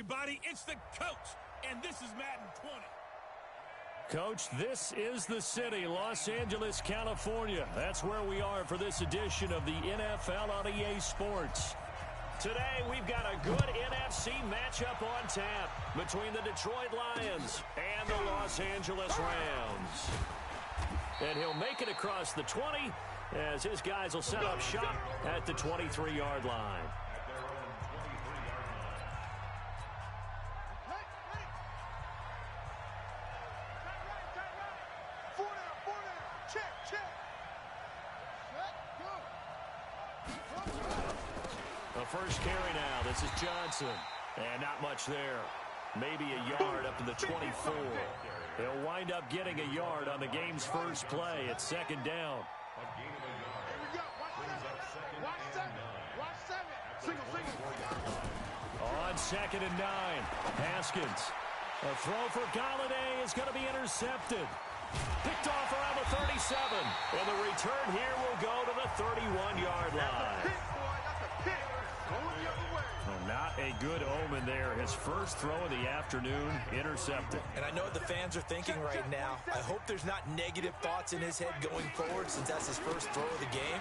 everybody. It's the coach, and this is Madden 20. Coach, this is the city, Los Angeles, California. That's where we are for this edition of the NFL on EA Sports. Today, we've got a good NFC matchup on tap between the Detroit Lions and the Los Angeles Rams. And he'll make it across the 20 as his guys will set up shop at the 23-yard line. The first carry now. This is Johnson. And not much there. Maybe a yard up to the 24. He'll wind up getting a yard on the game's first play. It's second down. On 2nd and 9. Haskins. A throw for Galladay is going to be intercepted. Picked off around the 37. And the return here will go to the 31-yard line. Not a good omen there. His first throw of the afternoon intercepted. And I know what the fans are thinking right now. I hope there's not negative thoughts in his head going forward since that's his first throw of the game.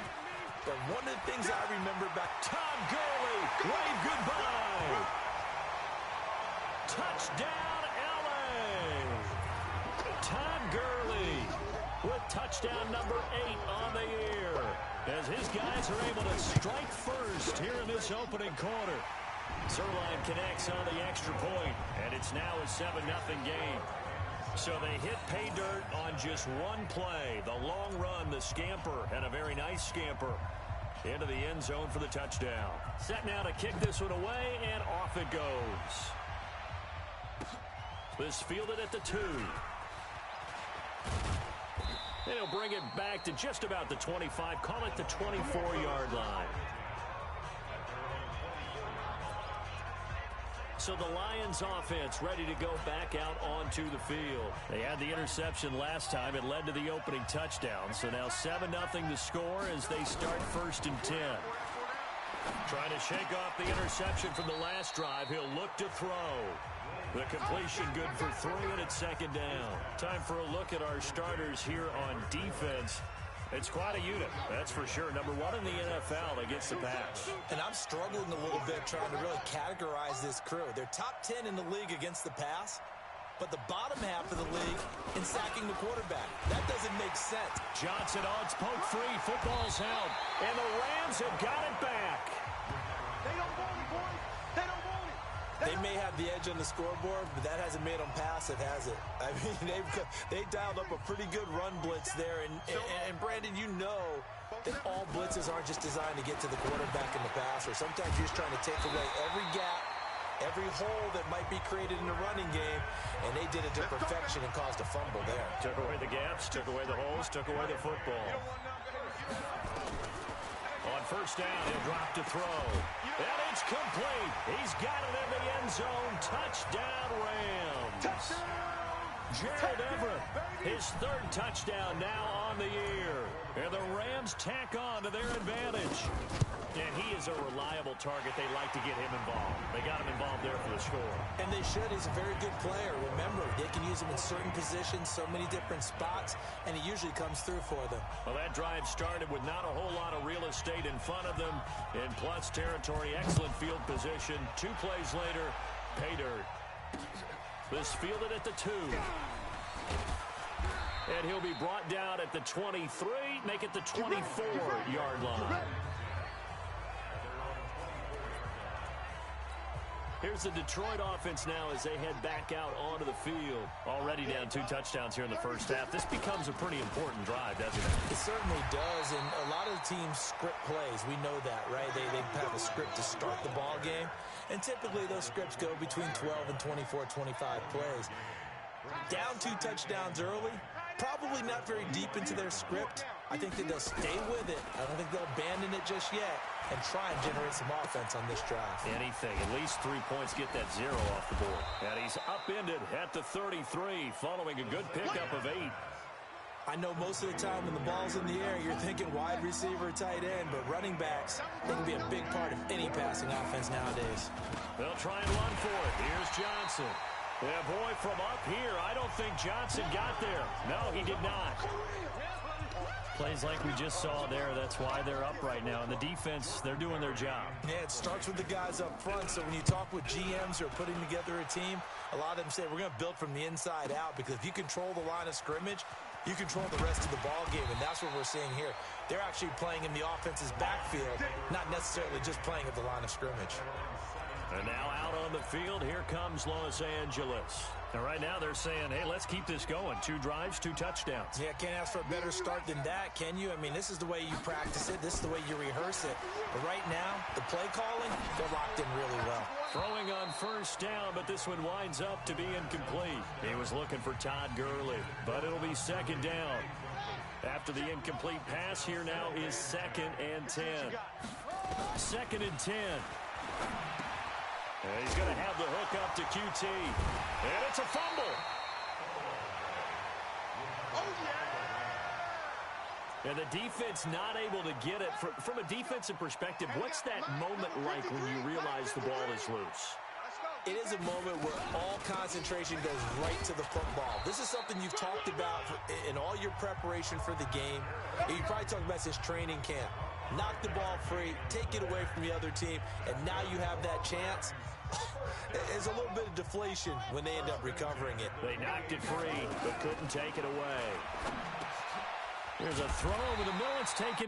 But one of the things I remember back... Todd Gurley, wave goodbye. Touchdown, L.A. Todd Gurley with touchdown number 8 on the year as his guys are able to strike first here in this opening quarter. Zerline connects on the extra point, and it's now a 7-0 game. So they hit pay dirt on just one play. The long run, the scamper, and a very nice scamper into the end zone for the touchdown. Set now to kick this one away, and off it goes. This fielded at the 2. And he'll bring it back to just about the 25. Call it the 24-yard line. So the Lions offense ready to go back out onto the field. They had the interception last time. It led to the opening touchdown. So now 7-0 the score as they start 1st and 10. Trying to shake off the interception from the last drive. He'll look to throw. The completion good for 3, and it's 2nd down. Time for a look at our starters here on defense. It's quite a unit, that's for sure. Number 1 in the NFL against the pass. And I'm struggling a little bit trying to really categorize this crew. They're top 10 in the league against the pass, but the bottom half of the league in sacking the quarterback. That doesn't make sense. Johnson on its poke free. Football's out. And the Rams have got it back. They don't want it, boys. They don't want it. They may have the edge on the scoreboard, but that hasn't made them pass it, has it? I mean, they dialed up a pretty good run blitz there. And Brandon, you know that all blitzes aren't just designed to get to the quarterback in the passer. Sometimes you're just trying to take away every gap, every hole that might be created in the running game, and they did it to perfection and caused a fumble there. Took away the gaps, took away the holes, took away the football. On 1st down, he'll drop to throw. And it's complete. He's got it in the end zone. Touchdown, Rams. Gerald Everett, his 3rd touchdown now on the year. And the Rams tack on to their advantage. And he is a reliable target. They like to get him involved. They got him involved there for the score. And they should. He's a very good player. Remember, they can use him in certain positions, so many different spots, and he usually comes through for them. Well, that drive started with not a whole lot of real estate in front of them. In plus territory, excellent field position. 2 plays later, pay dirt. This fielded at the 2. And he'll be brought down at the 23, make it the 24-yard line. Here's the Detroit offense now as they head back out onto the field. Already down 2 touchdowns here in the first half. This becomes a pretty important drive, doesn't it? It certainly does, and a lot of the teams script plays. We know that, right? They have a script to start the ball game, and typically those scripts go between 12 and 24, 25 plays. Down 2 touchdowns early, probably not very deep into their script. I think that they'll stay with it. I don't think they'll abandon it just yet and try and generate some offense on this drive. Anything. At least 3 points, get that 0 off the board. And he's upended at the 33 following a good pickup of 8. I know most of the time when the ball's in the air, you're thinking wide receiver, tight end, but running backs, they can be a big part of any passing offense nowadays. They'll try and run for it. Here's Johnson. Yeah, boy, from up here, I don't think Johnson got there. No, he did not. Plays like we just saw there. That's why they're up right now. And the defense, they're doing their job. Yeah, it starts with the guys up front. So when you talk with GMs who are putting together a team, a lot of them say we're going to build from the inside out, because if you control the line of scrimmage, you control the rest of the ball game, and that's what we're seeing here. They're actually playing in the offense's backfield, not necessarily just playing at the line of scrimmage. And now out on the field, here comes Los Angeles. And right now they're saying, hey, let's keep this going. 2 drives, 2 touchdowns. Yeah, can't ask for a better start than that, can you? I mean, this is the way you practice it. This is the way you rehearse it. But right now, the play calling, they're locked in really well. Throwing on first down, but this one winds up to be incomplete. He was looking for Todd Gurley, but it'll be second down. After the incomplete pass, here now is 2nd and 10. 2nd and 10. And he's going to have the hook up to QT. And it's a fumble. And the defense not able to get it. From a defensive perspective, what's that moment like when you realize the ball is loose? It is a moment where all concentration goes right to the football. This is something you've talked about in all your preparation for the game. You probably talked about since training camp. Knock the ball free, take it away from the other team, and now you have that chance. There's a little bit of deflation when they end up recovering it. They knocked it free, but couldn't take it away. Here's a throw over the middle. It's taken.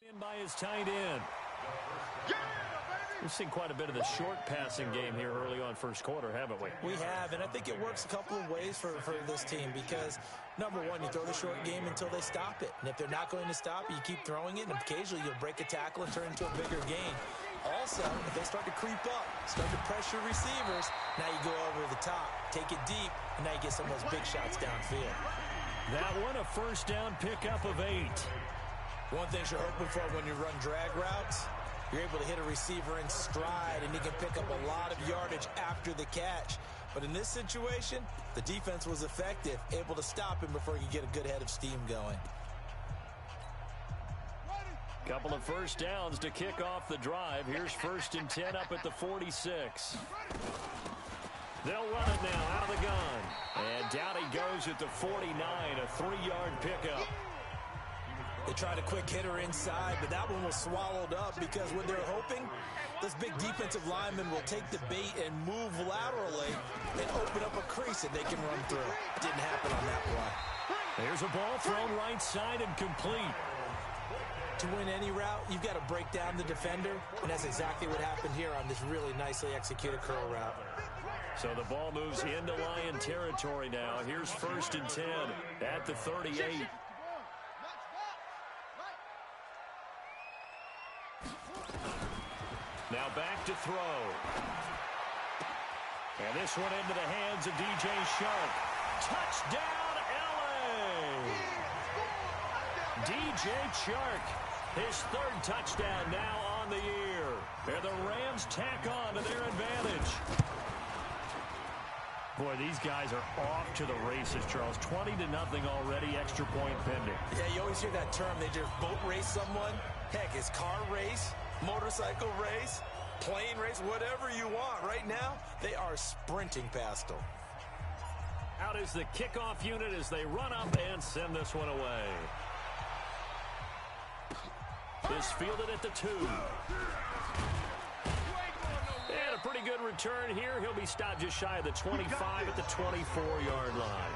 In by his tight end. We've seen quite a bit of the short passing game here early on first quarter, haven't we? We have, and I think it works a couple of ways for this team because, number one, you throw the short game until they stop it. And if they're not going to stop it, you keep throwing it, and occasionally you'll break a tackle and turn it into a bigger gain. Also, if they start to creep up, start to pressure receivers, now you go over the top, take it deep, and now you get some of those big shots downfield. That one, a first down pickup of 8. One thing you're hoping for when you run drag routes, you're able to hit a receiver in stride, and he can pick up a lot of yardage after the catch. But in this situation, the defense was effective, able to stop him before he could get a good head of steam going. Couple of first downs to kick off the drive. Here's 1st and 10 up at the 46. They'll run it now out of the gun. And down he goes at the 49, a 3-yard pickup. They tried a quick hitter inside, but that one was swallowed up because what they're hoping, this big defensive lineman will take the bait and move laterally and open up a crease that they can run through. Didn't happen on that play. There's a ball thrown right side and complete. To win any route, you've got to break down the defender, and that's exactly what happened here on this really nicely executed curl route. So the ball moves into Lion territory now. Here's 1st and 10 at the 38. Now back to throw. And this one into the hands of DJ Shark. Touchdown, LA! DJ Shark, his 3rd touchdown now on the year. And the Rams tack on to their advantage. Boy, these guys are off to the races, Charles. 20-0 already, extra point pending. Yeah, you always hear that term. They just boat race someone. Heck, it's car race, motorcycle race, plane race, whatever you want. Right now, they are sprinting past them. Out is the kickoff unit as they run up and send this one away. Is fielded at the 2. And a pretty good return here. He'll be stopped just shy of the 25 at the 24-yard line.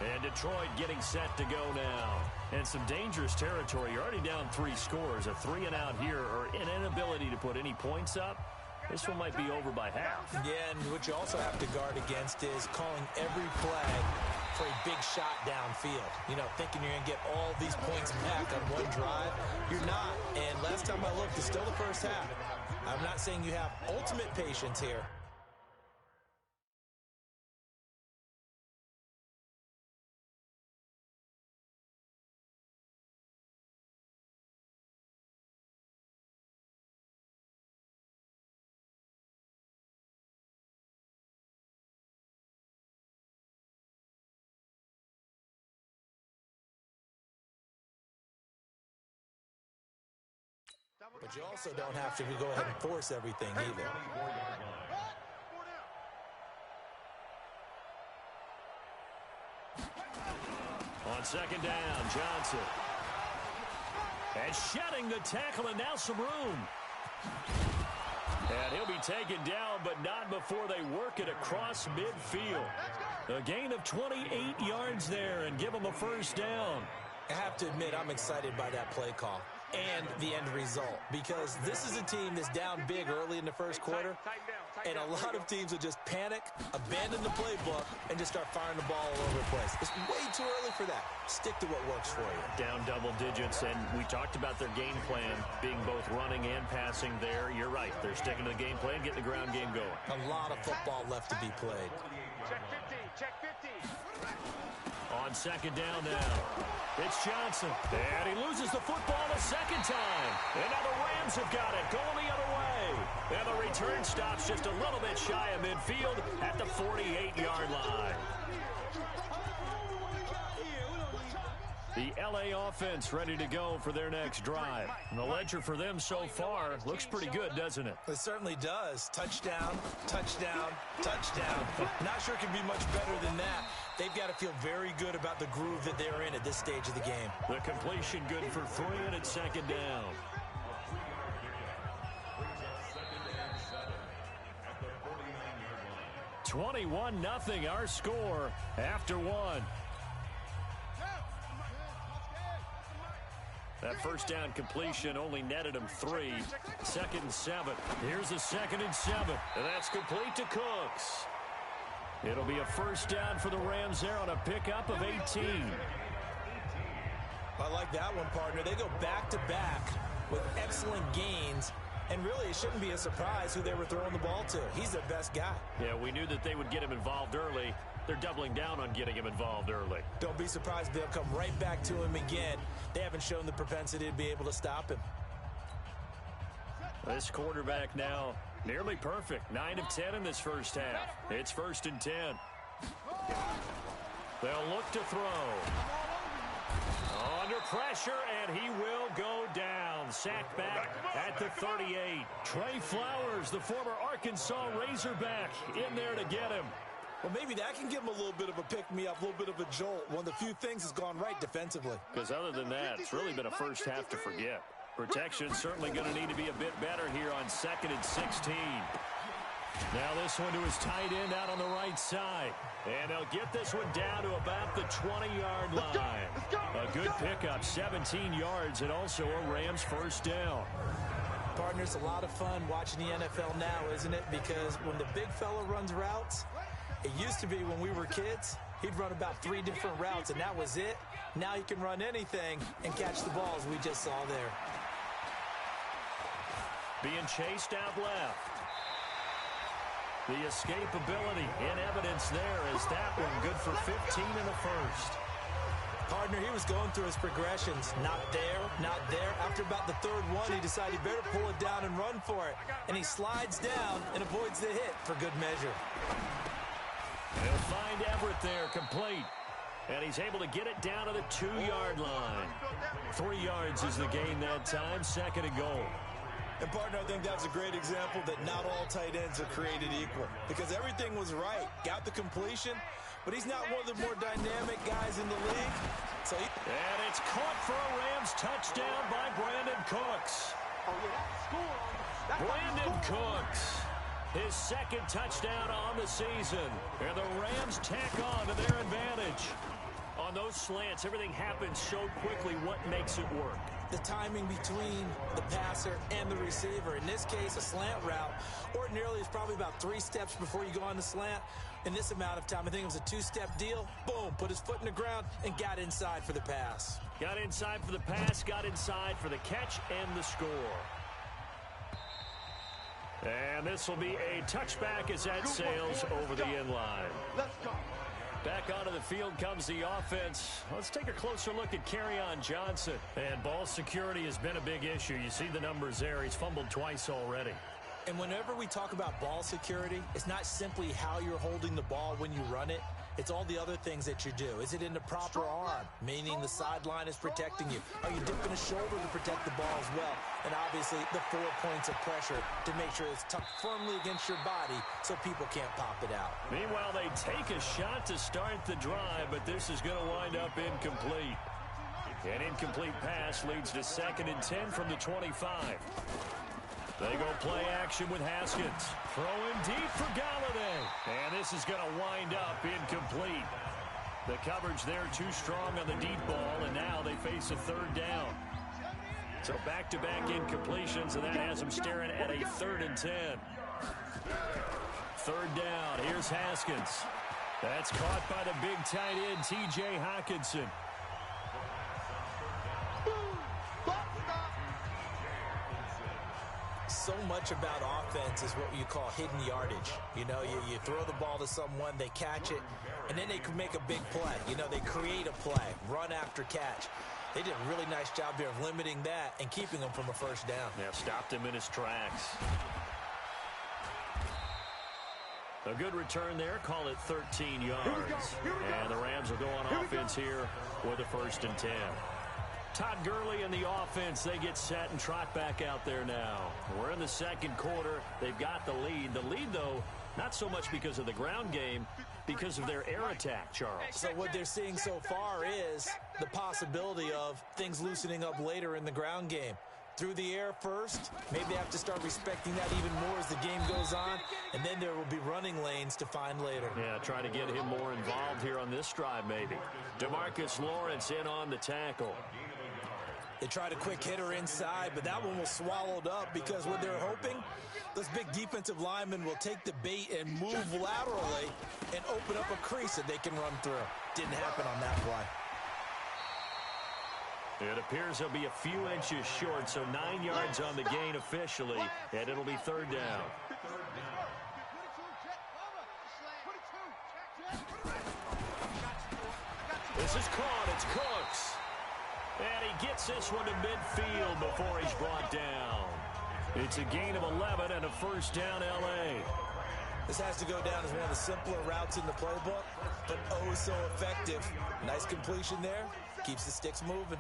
And Detroit getting set to go now. And some dangerous territory. You're already down 3 scores. A 3-and-out here or an inability to put any points up. This one might be over by half. Yeah, and what you also have to guard against is calling every play for a big shot downfield. You know, thinking you're going to get all these points back on one drive. You're not. And last time I looked, it's still the first half. I'm not saying you have ultimate patience here. But you also don't have to go ahead and force everything either. On 2nd down, Johnson. And shedding the tackle, and now some room. And he'll be taken down, but not before they work it across midfield. A gain of 28 yards there and give them a first down. I have to admit, I'm excited by that play call and the end result, because this is a team that's down big early in the first quarter, and a lot of teams will just panic, abandon the playbook, and just start firing the ball all over the place. It's way too early for that. Stick to what works for you. Down double digits, and we talked about their game plan being both running and passing there. You're right. They're sticking to the game plan, getting the ground game going. A lot of football left to be played. Check 50, check 50. On 2nd down now, it's Johnson. And he loses the football a 2nd time. And now the Rams have got it, going the other way. And the return stops just a little bit shy of midfield at the 48-yard line. The LA offense ready to go for their next drive. And the ledger for them so far looks pretty good, doesn't it? It certainly does. Touchdown, touchdown, touchdown. Not sure it can be much better than that. They've got to feel very good about the groove that they're in at this stage of the game. The completion good for 3, and it's 2nd down. $21-0 our score after 1. That first down completion only netted him 3. 2nd and 7. Here's a 2nd and 7. And that's complete to Cooks. It'll be a first down for the Rams there on a pickup of 18. I like that one, partner. They go back-to-back with excellent gains. And really, it shouldn't be a surprise who they were throwing the ball to. He's their best guy. Yeah, we knew that they would get him involved early. They're doubling down on getting him involved early. Don't be surprised they'll come right back to him again. They haven't shown the propensity to be able to stop him. This quarterback now nearly perfect. 9 of 10 in this first half. It's 1st and 10. They'll look to throw. Under pressure, and he will go down. Sacked back at the 38. Trey Flowers, the former Arkansas Razorback, in there to get him. Well, maybe that can give him a little bit of a pick-me-up, a little bit of a jolt. One of the few things has gone right defensively. Because other than that, it's really been a first half to forget. Protection's certainly going to need to be a bit better here on 2nd and 16. Now this one to his tight end out on the right side. And they'll get this one down to about the 20-yard line. A good pickup, 17 yards, and also a Rams first down. Partner, it's a lot of fun watching the NFL now, isn't it? Because when the big fella runs routes, it used to be when we were kids, he'd run about 3 different routes, and that was it. Now he can run anything and catch the balls we just saw there. Being chased out left. The escapability in evidence there is that one good for 15 in the first. Partner, he was going through his progressions. Not there, not there. After about the 3rd one, he decided he better pull it down and run for it. And he slides down and avoids the hit for good measure. He'll find Everett there, complete. And he's able to get it down to the 2-yard line. 3 yards is the gain that time, 2nd and goal. And, partner, I think that's a great example that not all tight ends are created equal. Because everything was right. Got the completion, but he's not one of the more dynamic guys in the league. And it's caught for a Rams touchdown by Brandon Cooks. Brandon Cooks, his 2nd touchdown on the season. And the Rams tack on to their advantage. On those slants, everything happens so quickly. What makes it work? The timing between the passer and the receiver. In this case, a slant route ordinarily is probably about 3 steps before you go on the slant. In this amount of time, I think it was a 2-step deal. Boom, put his foot in the ground and got inside for the pass. Got inside for the pass, got inside for the catch and the score. And this will be a touchback as that sails over the end line. Let's go. Back onto the field comes the offense. Let's take a closer look at Kerryon Johnson. And ball security has been a big issue. You see the numbers there. He's fumbled twice already. And whenever we talk about ball security, it's not simply how you're holding the ball when you run it. It's all the other things that you do. Is it in the proper arm, meaning the sideline is protecting you? Are you dipping a shoulder to protect the ball as well? And obviously, the 4 points of pressure to make sure it's tucked firmly against your body so people can't pop it out. Meanwhile, they take a shot to start the drive, but this is going to wind up incomplete. An incomplete pass leads to 2nd and 10 from the 25. They go play action with Haskins. Throwing deep for Galladay. And this is going to wind up incomplete. The coverage there too strong on the deep ball, and now they face a 3rd down. So back-to-back incompletions, and that has them staring at a 3rd and 10. 3rd down. Here's Haskins. That's caught by the big tight end, T.J. Hockenson. So much about offense is what you call hidden yardage. You know, you throw the ball to someone, they catch it, and then they can make a big play. You know, they create a play, run after catch. They did a really nice job here of limiting that and keeping him from a first down. Yeah, stopped him in his tracks. A good return there, call it 13 yards. And the Rams will go on offense here with a 1st and 10. Todd Gurley and the offense, they get set and trot back out there now. We're in the 2nd quarter. They've got the lead. The lead, though, not so much because of the ground game, because of their air attack, Charles. So what they're seeing so far is the possibility of things loosening up later in the ground game. Through the air first, maybe they have to start respecting that even more as the game goes on, and then there will be running lanes to find later. Yeah, try to get him more involved here on this drive, maybe. DeMarcus Lawrence in on the tackle. They tried a quick hitter inside, but that one was swallowed up because what they're hoping, those big defensive linemen will take the bait and move laterally and open up a crease that they can run through. Didn't happen on that play. It appears he'll be a few inches short, so 9 yards on the gain officially, and it'll be third down. This is caught. It's Cooks. And he gets this one to midfield before he's brought down. It's a gain of 11 and a first down, L.A. This has to go down as one of the simpler routes in the playbook, but oh so effective. Nice completion there. Keeps the sticks moving.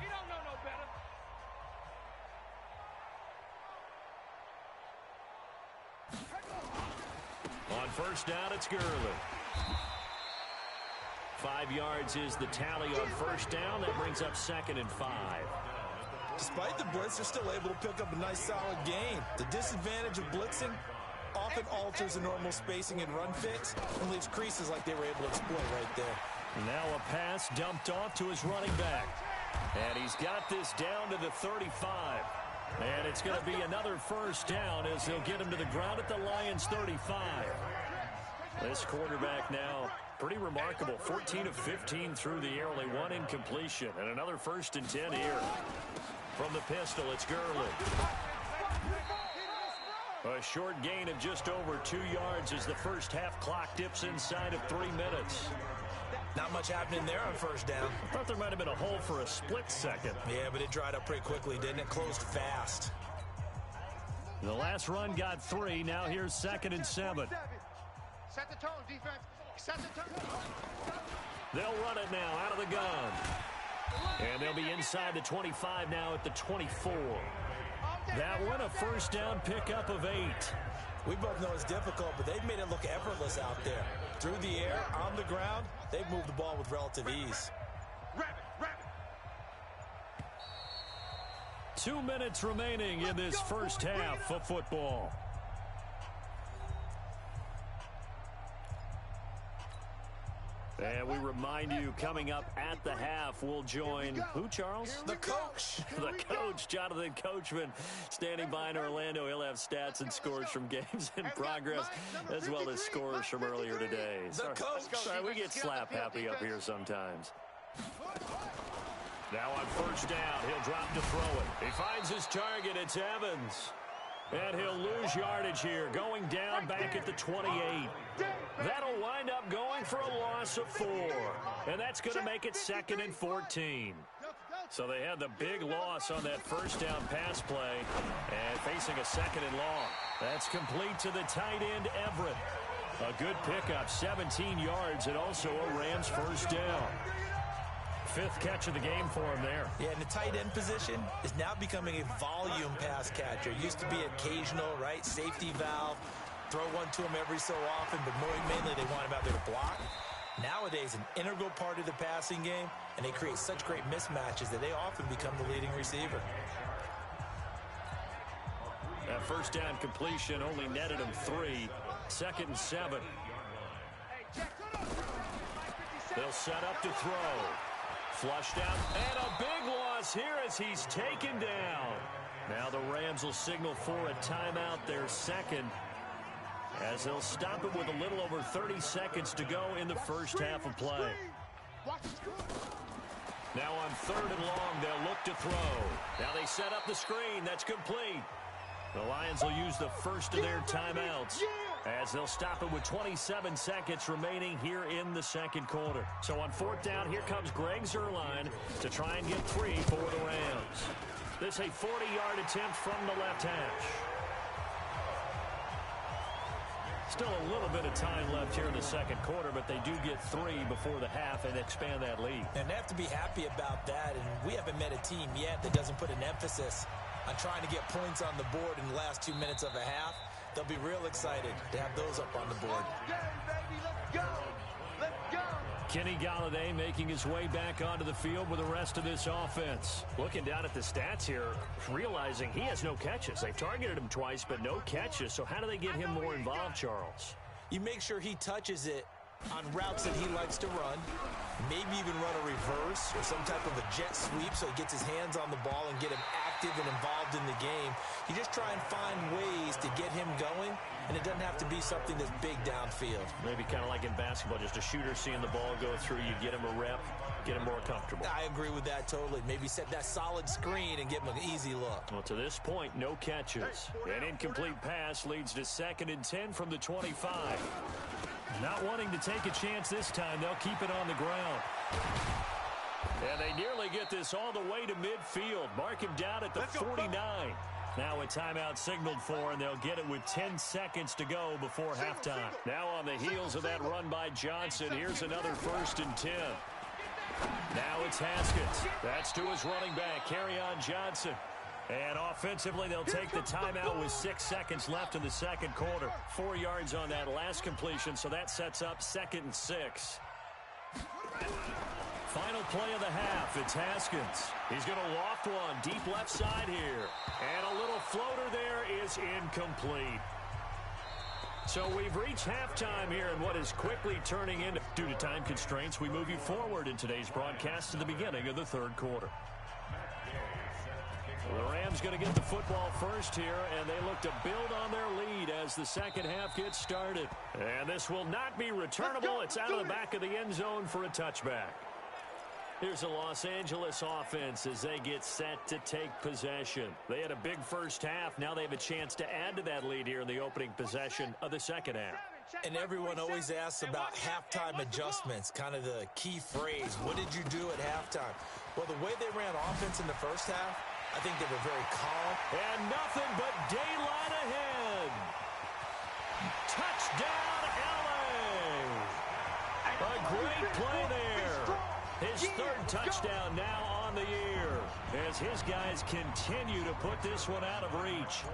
On first down, it's Gurley. 5 yards is the tally on first down. That brings up 2nd and 5. Despite the blitz, they're still able to pick up a nice solid gain. The disadvantage of blitzing often alters the normal spacing and run fits and leaves creases like they were able to exploit right there. Now a pass dumped off to his running back. And he's got this down to the 35. And it's going to be another first down as they'll get him to the ground at the Lions' 35. This quarterback now pretty remarkable. 14 of 15 through the air, only one incompletion. And another 1st and 10 here. From the pistol, it's Gurley. A short gain of just over 2 yards as the first half clock dips inside of 3 minutes. Not much happening there on first down. I thought there might have been a hole for a split second. Yeah, but it dried up pretty quickly, didn't it? Closed fast. The last run got 3. Now here's 2nd and 7. Set the tone, defense. Set the tone. They'll run it now out of the gun. And they'll be inside the 25 now at the 24. That one a first down pickup of 8. We both know it's difficult, but they've made it look effortless out there. Through the air, on the ground, they've moved the ball with relative ease. 2 minutes remaining in this first half of football. And we remind you, coming up at the half, we'll join who, Charles? The coach. The coach, Jonathan Coachman, standing by in Orlando. He'll have stats and scores from games in progress, as well as scores from earlier today. Sorry, we get slap happy up here sometimes. Now on first down, he'll drop to throw it. He finds his target. It's Evans. And he'll lose yardage here, going down back at the 28. That'll wind up going for a loss of 4. And that's going to make it 2nd and 14. So they had the big loss on that first down pass play and facing a 2nd and long. That's complete to the tight end, Everett. A good pickup, 17 yards, and also a Rams first down. 5th catch of the game for him there. Yeah, and the tight end position is now becoming a volume pass catcher. Used to be occasional, right? Safety valve. Throw one to him every so often, but mainly they want him out there to block. Nowadays, an integral part of the passing game, and they create such great mismatches that they often become the leading receiver. That first down completion only netted him 3. 2nd and 7. They'll set up to throw. Flushed out, and a big loss here as he's taken down. Now the Rams will signal for a timeout, their second, as they'll stop it with a little over 30 seconds to go in the first half of play. Now on 3rd and long, they'll look to throw. Now they set up the screen. That's complete. The Lions will use the first of their timeouts as they'll stop it with 27 seconds remaining here in the second quarter. So on 4th down, here comes Greg Zuerlein to try and get 3 for the Rams. This a 40-yard attempt from the left hash. Still a little bit of time left here in the second quarter, but they do get 3 before the half and expand that lead. And they have to be happy about that, and we haven't met a team yet that doesn't put an emphasis on trying to get points on the board in the last 2 minutes of a half. They'll be real excited to have those up on the board. Kenny Golladay making his way back onto the field with the rest of this offense. Looking down at the stats here, realizing he has no catches. They've targeted him twice, but no catches. So how do they get him more involved, Charles? You make sure he touches it on routes that he likes to run, maybe even run a reverse or some type of a jet sweep so he gets his hands on the ball and get him active and involved in the game. You just try and find ways to get him going, and it doesn't have to be something that's big downfield. Maybe kind of like in basketball, just a shooter seeing the ball go through, you get him a rep, get him more comfortable. I agree with that totally. Maybe set that solid screen and give him an easy look. Well, to this point, no catches. An incomplete pass leads to 2nd and 10 from the 25. Not wanting to take a chance this time, they'll keep it on the ground. And they nearly get this all the way to midfield. Mark him down at the 49. Now a timeout signaled for, and they'll get it with 10 seconds to go before halftime. Now on the heels of that run by Johnson, here's another 1st and 10. Now it's Haskins. That's to his running back, Kerryon Johnson. And offensively, they'll take the timeout with 6 seconds left in the second quarter. 4 yards on that last completion, so that sets up 2nd and 6. Final play of the half, it's Haskins. He's going to loft one deep left side here. And a little floater there is incomplete. So we've reached halftime here in what is quickly turning into, due to time constraints, we move you forward in today's broadcast to the beginning of the 3rd quarter. The Rams going to get the football first here, and they look to build on their lead as the second half gets started. And this will not be returnable. It's out of the back of the end zone for a touchback. Here's the Los Angeles offense as they get set to take possession. They had a big first half. Now they have a chance to add to that lead here in the opening possession of the second half. And everyone always asks about halftime adjustments, kind of the key phrase. What did you do at halftime? Well, the way they ran offense in the first half, I think they were very calm. And nothing but daylight ahead. Touchdown, LA. A great play there. His 3rd touchdown now on the year as his guys continue to put this one out of reach.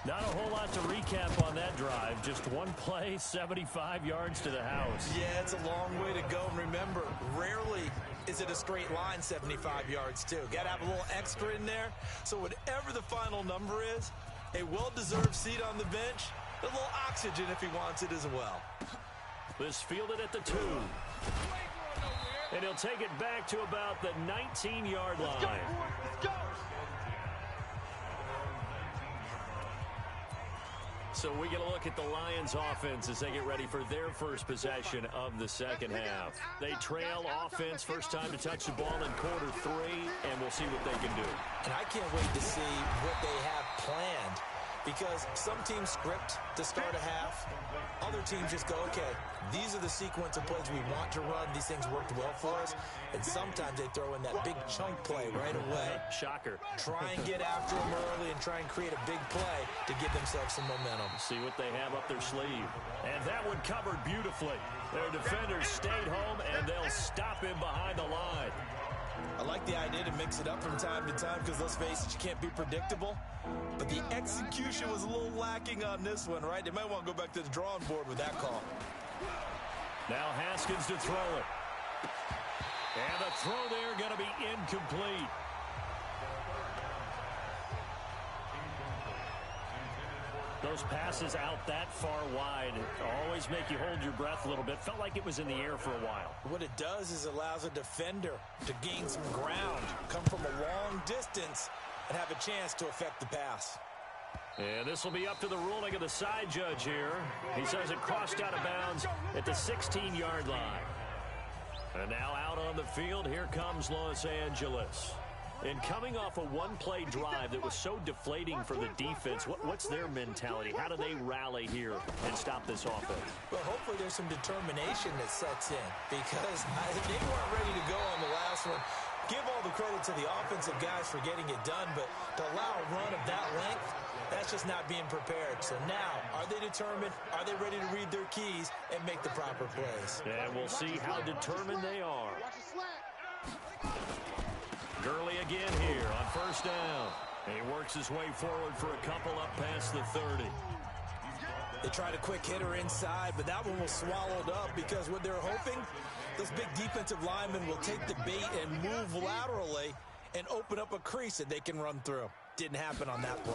Not a whole lot to recap on that drive. Just one play, 75 yards to the house. Yeah, it's a long way to go. And remember, rarely is it a straight line 75 yards, too. Got to have a little extra in there. So whatever the final number is, a well-deserved seat on the bench, a little oxygen if he wants it as well. This fielded at the 2. And he'll take it back to about the 19-yard line. Let's go. So we get a look at the Lions offense as they get ready for their first possession of the second half. They trail offense, first time to touch the ball in quarter 3, and we'll see what they can do. And I can't wait to see what they have planned, because some teams script to start a half. Other teams just go, okay, these are the sequence of plays we want to run. These things worked well for us. And sometimes they throw in that big chunk play right away. Shocker. Try and get after them early and try and create a big play to give themselves some momentum. See what they have up their sleeve. And that one covered beautifully. Their defenders stayed home, and they'll stop him behind the line. I like the idea to mix it up from time to time because, let's face it, you can't be predictable. But the execution was a little lacking on this one, right? They might want to go back to the drawing board with that call. Now Haskins to throw it. And the throw there going to be incomplete. Those passes out that far wide always make you hold your breath a little bit. Felt like it was in the air for a while. What it does is allows a defender to gain some ground, come from a long distance, and have a chance to affect the pass. And this will be up to the ruling of the side judge here. He says it crossed out of bounds at the 16-yard line. And now out on the field, here comes Los Angeles. And coming off a one-play drive that was so deflating for the defense, what's their mentality? How do they rally here and stop this offense? Well, hopefully there's some determination that sets in, because they weren't ready to go on the last one. Give all the credit to the offensive guys for getting it done, but to allow a run of that length, that's just not being prepared. So now, are they determined? Are they ready to read their keys and make the proper plays? And we'll see how determined they are. Gurley again here on first down. And he works his way forward for a couple up past the 30. They tried a quick hitter inside, but that one was swallowed up because what they're hoping, those big defensive linemen will take the bait and move laterally and open up a crease that they can run through. Didn't happen on that play.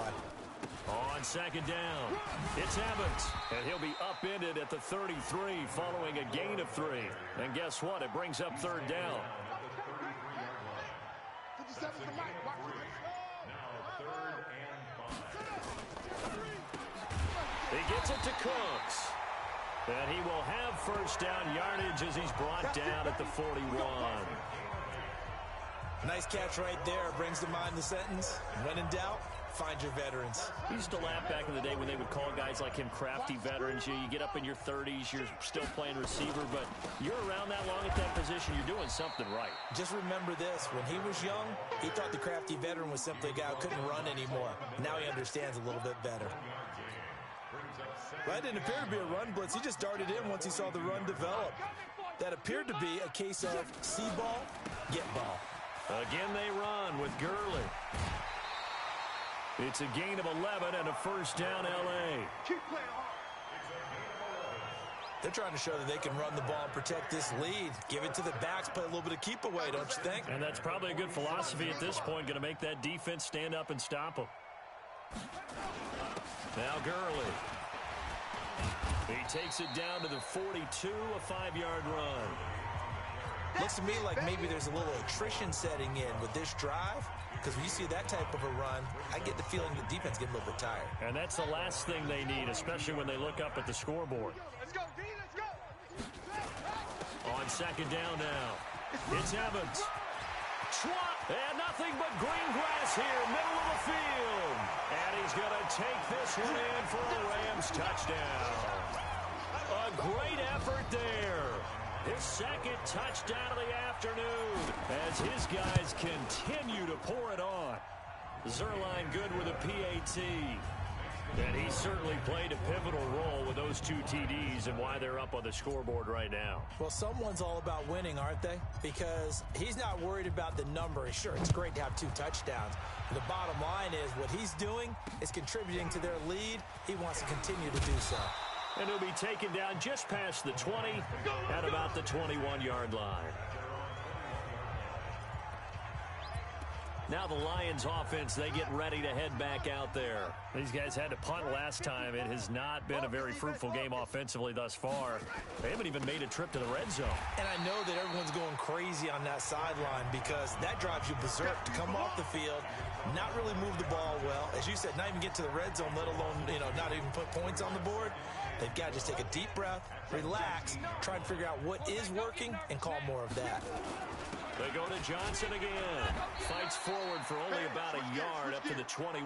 On second down, it's Evans, and he'll be upended at the 33 following a gain of 3. And guess what? It brings up third down. He gets it to Cooks. And he will have first down yardage as he's brought down at the 41. Nice catch right there. Brings to mind the sentence, when in doubt, find your veterans. We used to laugh back in the day when they would call guys like him crafty veterans. You get up in your 30s, you're still playing receiver, but you're around that long at that position, you're doing something right. Just remember this. When he was young, he thought the crafty veteran was simply a guy who couldn't run anymore. Now he understands a little bit better. That didn't appear to be a run blitz. He just darted in once he saw the run develop. That appeared to be a case of see ball, get ball. Again they run with Gurley. It's a gain of 11 and a first down L.A. They're trying to show that they can run the ball and protect this lead. Give it to the backs, play a little bit of keep away, don't you think? And that's probably a good philosophy at this point, going to make that defense stand up and stop them. Now Gurley. He takes it down to the 42, a 5-yard run. Looks to me like maybe there's a little attrition setting in with this drive, because when you see that type of a run, I get the feeling the defense getting a little bit tired. And that's the last thing they need, especially when they look up at the scoreboard. Let's go, D, let's go. On second down now, it's Evans. Swat, and nothing but green grass here, middle of the field. And he's going to take this one in for a Rams touchdown. A great effort there. His second touchdown of the afternoon as his guys continue to pour it on. Zerline good with a PAT. And he certainly played a pivotal role with those 2 TDs and why they're up on the scoreboard right now. Well, someone's all about winning, aren't they? Because he's not worried about the number. Sure, it's great to have 2 touchdowns. But the bottom line is what he's doing is contributing to their lead. He wants to continue to do so. And he'll be taken down just past the 20 at about the 21-yard line. Now the Lions offense, they get ready to head back out there. These guys had to punt last time. It has not been a very fruitful game offensively thus far. They haven't even made a trip to the red zone. And I know that everyone's going crazy on that sideline because that drives you berserk to come off the field, not really move the ball well. As you said, not even get to the red zone, let alone, not even put points on the board. They've got to just take a deep breath, relax, try and figure out what is working, and call more of that. They go to Johnson again. Fights forward for only about a yard up to the 21.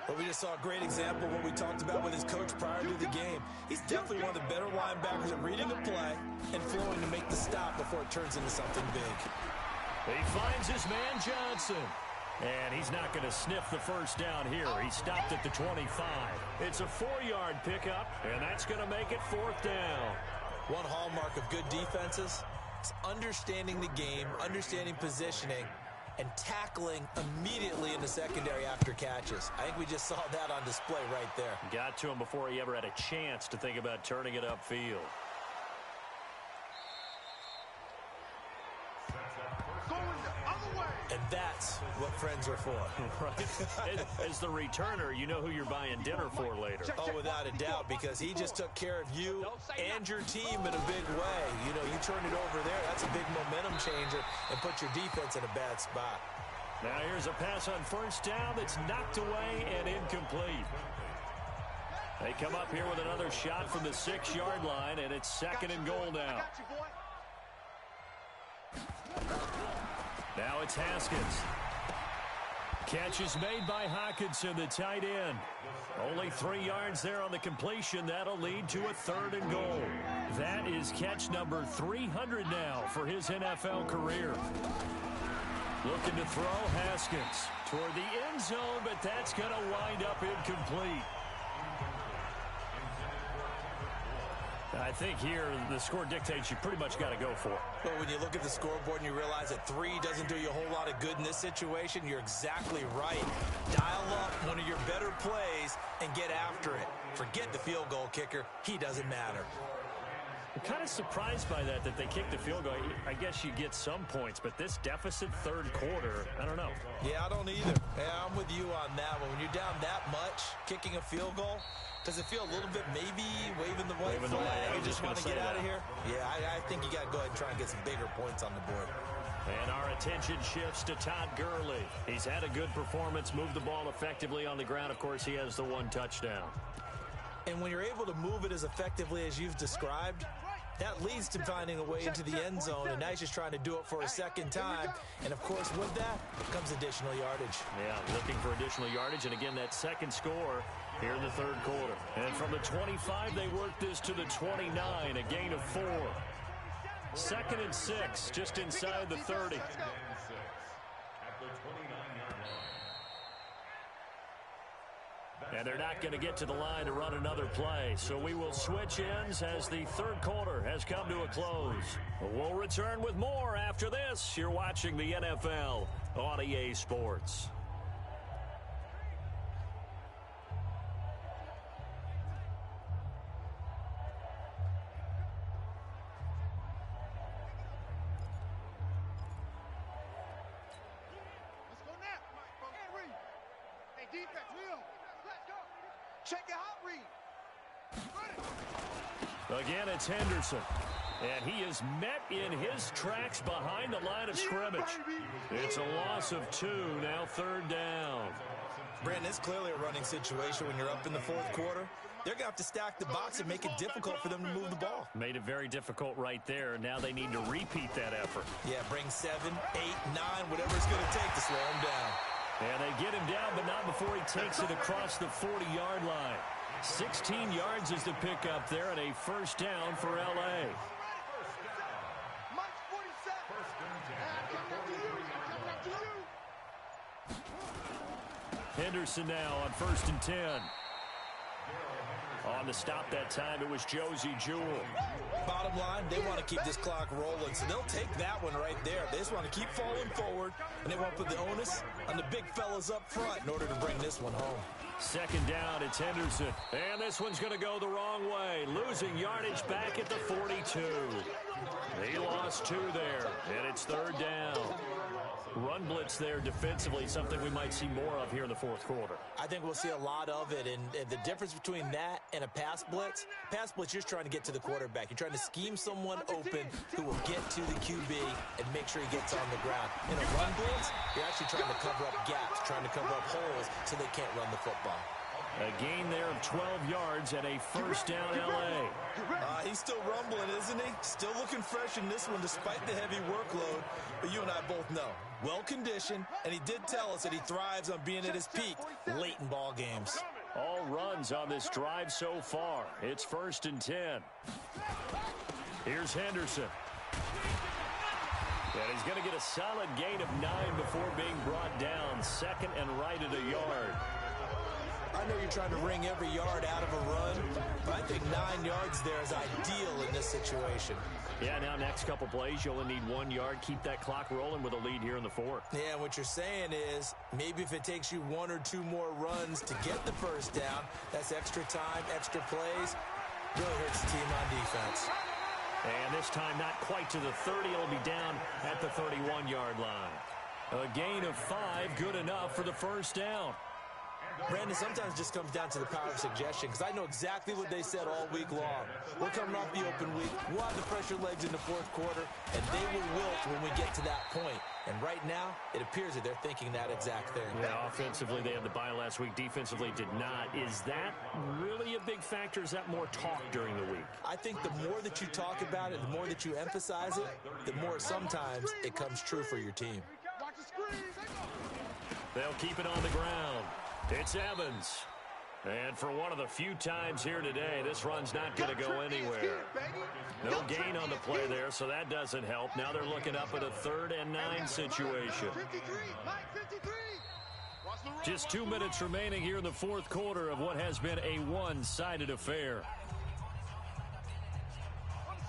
But we just saw a great example of what we talked about with his coach prior to the game. He's definitely one of the better linebackers at reading the play and flowing to make the stop before it turns into something big. He finds his man Johnson. And he's not going to sniff the first down here. He stopped at the 25. It's a 4-yard pickup, and that's going to make it 4th down. One hallmark of good defenses is understanding the game, understanding positioning, and tackling immediately in the secondary after catches. I think we just saw that on display right there. Got to him before he ever had a chance to think about turning it upfield. And that's what friends are for. Right. As the returner, you know who you're buying dinner for later. Oh, without a doubt, because he just took care of you and your team in a big way. You turn it over there, that's a big momentum changer and put your defense in a bad spot. Now here's a pass on first down that's knocked away and incomplete. They come up here with another shot from the 6-yard line, and it's 2nd and goal now. Now it's Haskins. Catch is made by Hawkinson, the tight end. Only 3 yards there on the completion. That'll lead to a 3rd and goal. That is catch number 300 now for his NFL career. Looking to throw Haskins toward the end zone, but that's going to wind up incomplete. I think here the score dictates you pretty much got to go for it. But when you look at the scoreboard and you realize that 3 doesn't do you a whole lot of good in this situation, you're exactly right. Dial up one of your better plays and get after it. Forget the field goal kicker. He doesn't matter. I'm kind of surprised by that they kicked the field goal. I guess you get some points, but this deficit third quarter, I don't know. Yeah, I don't either. Yeah, I'm with you on that one. When you're down that much, kicking a field goal, does it feel a little bit maybe waving the white flag? You just want to get out of here? Yeah, I think you got to go ahead and try and get some bigger points on the board. And our attention shifts to Todd Gurley. He's had a good performance, moved the ball effectively on the ground. Of course, he has the one touchdown. And when you're able to move it as effectively as you've described, that leads to finding a way into the end zone, and now he's just trying to do it for a second time. And, of course, with that comes additional yardage. Yeah, looking for additional yardage, and again, that second score here in the third quarter. And from the 25, they work this to the 29, a gain of 4. 2nd and 6, just inside the 30. And they're not going to get to the line to run another play. So we will switch ends as the third quarter has come to a close. We'll return with more after this. You're watching the NFL on EA Sports. Let's go now. Hey, Reed. Hey, defense, Will. Let's go. Check your hot read. Again, it's Henderson. And he is met in his tracks behind the line of scrimmage. It's a loss of 2, now 3rd down. Brandon, it's clearly a running situation when you're up in the fourth quarter. They're going to have to stack the box and make it difficult for them to move the ball. Made it very difficult right there. Now they need to repeat that effort. Yeah, bring 7, 8, 9, whatever it's going to take to slow him down. And they get him down, but not before he takes it across the 40-yard line. 16 yards is the pickup there, and a first down for L.A. Henderson now on 1st and 10. On the stop that time, it was Josie Jewell. Bottom line, they want to keep this clock rolling, so they'll take that one right there. They just want to keep falling forward, and they want to put the onus on the big fellas up front in order to bring this one home. 2nd down, it's Henderson. And this one's going to go the wrong way. Losing yardage back at the 42. He lost 2 there, and it's 3rd down. Run blitz there defensively, something we might see more of here in the fourth quarter. I think we'll see a lot of it, and the difference between that and a pass blitz, you're just trying to get to the quarterback. You're trying to scheme someone open who will get to the QB and make sure he gets on the ground. In a run blitz, you're actually trying to cover up gaps, trying to cover up holes so they can't run the football. A gain there of 12 yards and a first down L.A. He's still rumbling, isn't he? Still looking fresh in this one despite the heavy workload. But you and I both know, well-conditioned, and he did tell us that he thrives on being at his peak late in ball games. All runs on this drive so far. It's 1st and 10. Here's Henderson. And he's going to get a solid gain of 9 before being brought down. 2nd and right at a yard. I know you're trying to wring every yard out of a run, but I think 9 yards there is ideal in this situation. Yeah, now next couple plays, you only need 1 yard. Keep that clock rolling with a lead here in the fourth. Yeah, what you're saying is maybe if it takes you 1 or 2 more runs to get the first down, that's extra time, extra plays. Really hurts the team on defense. And this time not quite to the 30. It'll be down at the 31-yard line. A gain of 5, good enough for the first down. Brandon, sometimes it just comes down to the power of suggestion, because I know exactly what they said all week long. We're coming off the open week. We'll have the pressure legs in the fourth quarter, and they will wilt when we get to that point. And right now, it appears that they're thinking that exact thing. Yeah, offensively, they had the bye last week. Defensively, did not. Is that really a big factor? Is that more talk during the week? I think the more that you talk about it, the more that you emphasize it, the more sometimes it comes true for your team. They'll keep it on the ground. It's Evans. And for one of the few times here today, this run's not going to go anywhere. No gain on the play there, so that doesn't help. Now they're looking up at a 3rd and 9 situation. Just 2 minutes remaining here in the fourth quarter of what has been a one-sided affair.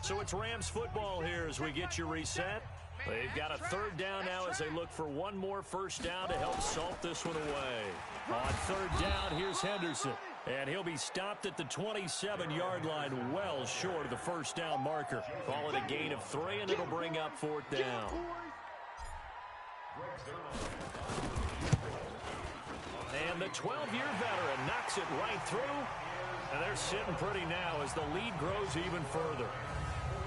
So it's Rams football here as we get you reset. They've got a 3rd down now as they look for 1 more first down to help salt this one away. On 3rd down, here's Henderson. And he'll be stopped at the 27-yard line, well short of the first down marker. Call it a gain of 3, and it'll bring up 4th down. And the 12-year veteran knocks it right through. And they're sitting pretty now as the lead grows even further.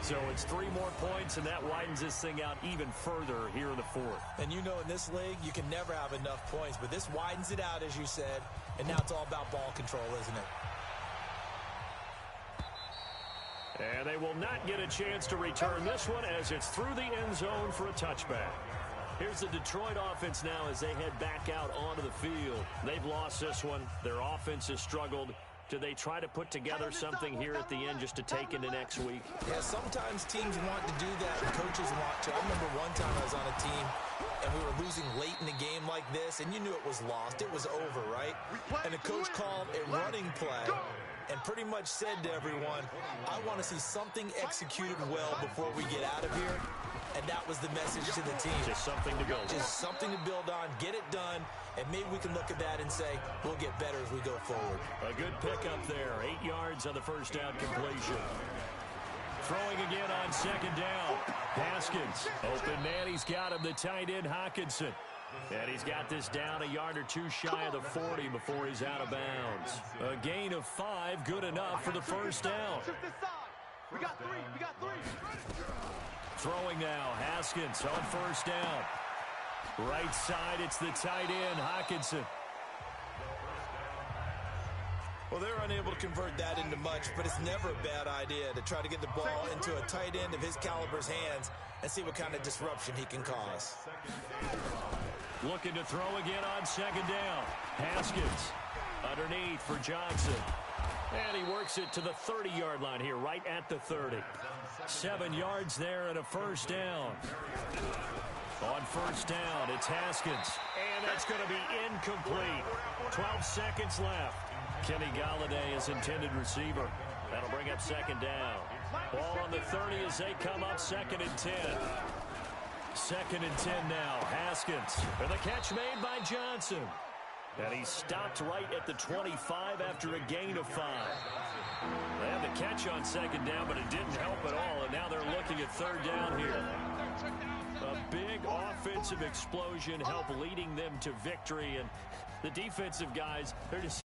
So it's 3 more points, and that widens this thing out even further here in the 4th. And you know in this league, you can never have enough points, but this widens it out, as you said, and now it's all about ball control, isn't it? And they will not get a chance to return this one as it's through the end zone for a touchback. Here's the Detroit offense now as they head back out onto the field. They've lost this one. Their offense has struggled. Do they try to put together something here at the end just to take into next week? Yeah, sometimes teams want to do that and coaches want to. I remember one time I was on a team and we were losing late in the game like this, and you knew it was lost. It was over, right? And the coach called a running play and pretty much said to everyone, I want to see something executed well before we get out of here. And that was the message to the team. Just something to build on. Just something to build on, get it done, and maybe we can look at that and say, we'll get better as we go forward. A good pickup there. 8 yards on the first down completion. Throwing again on 2nd down. Haskins. Open man. He's got him. The tight end, Hawkinson. And he's got this down a yard or 2 shy of the 40 before he's out of bounds. A gain of 5. Good enough for the first down. We got 3. We got 3. Throwing now, Haskins on 1st down. Right side, it's the tight end, Hawkinson. Well, they're unable to convert that into much, but it's never a bad idea to try to get the ball into a tight end of his caliber's hands and see what kind of disruption he can cause. Looking to throw again on 2nd down. Haskins underneath for Johnson. And he works it to the 30-yard line here, right at the 30. 7 yards there and a first down. On 1st down, it's Haskins. And that's going to be incomplete. 12 seconds left. Kenny Galladay is intended receiver. That'll bring up 2nd down. Ball on the 30 as they come up 2nd and 10. 2nd and 10 now. Haskins. And the catch made by Johnson. And he stopped right at the 25 after a gain of 5. They had the catch on 2nd down, but it didn't help at all. And now they're looking at 3rd down here. A big offensive explosion helped leading them to victory. And the defensive guys, they're just